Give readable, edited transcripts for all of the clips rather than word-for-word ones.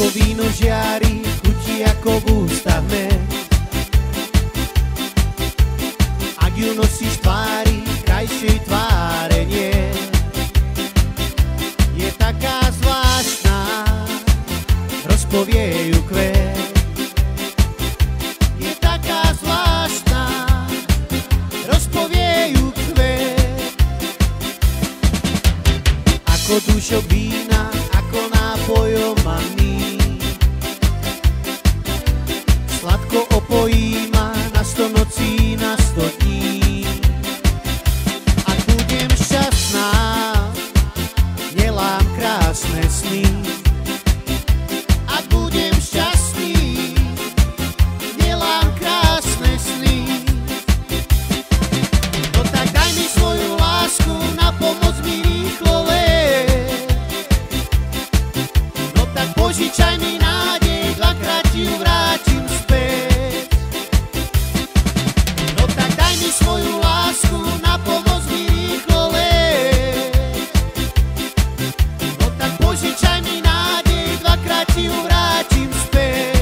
Ako víno žiari, chutí ako v ústach med. Ak ju nosíš tvári, krajšej tváre nie. Je taká zvláštna, rozpovie ju kvet. Je taká zvláštna, rozpovie ju kvet. Ako dušok vína, ako nápojom maný. Sladko opojí ma na 100 nocí, na 100 dní. Ak budem šťastná, nelám krásne sny. Ak budem šťastný, nelám krásne sny. No tak daj mi svoju lásku, na pomoc mi rýchlo let. No tak požičaj mi nádej, dvakrát ti ju vrátim späť. No tak daj mi svoju lásku, na pomoc mi rýchlo let. No tak požičaj mi nádej, dvakrát ti ju vrátim späť.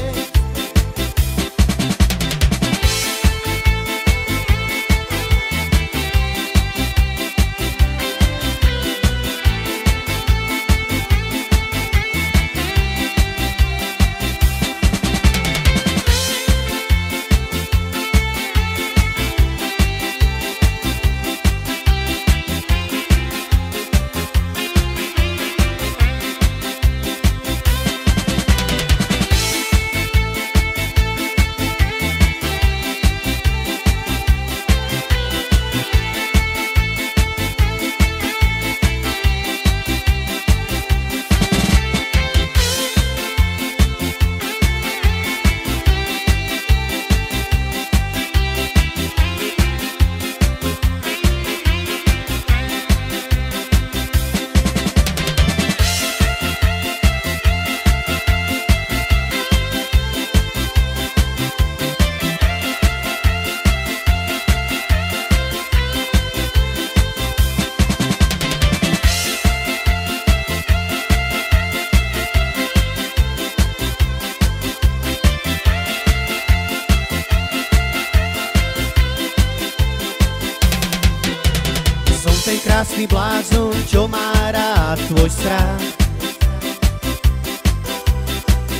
Ten krásny blázon, čo má rád tvoj strach.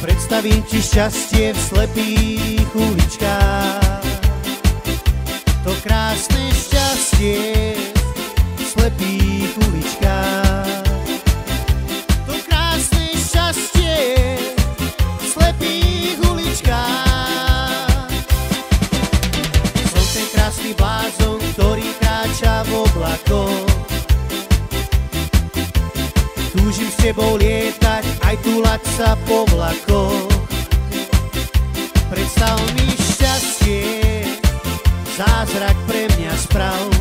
Predstavím ti šťastie v slepých uličkách. To krásne šťastie v slepých uličkách. To krásne šťastie v slepých uličkách. Som ten krásny blázon, ktorý kráča v oblakoch. Túžim s tebou lietať, aj túlať sa po vlakoch. Predstav mi šťastie, zázrak pre mňa sprav.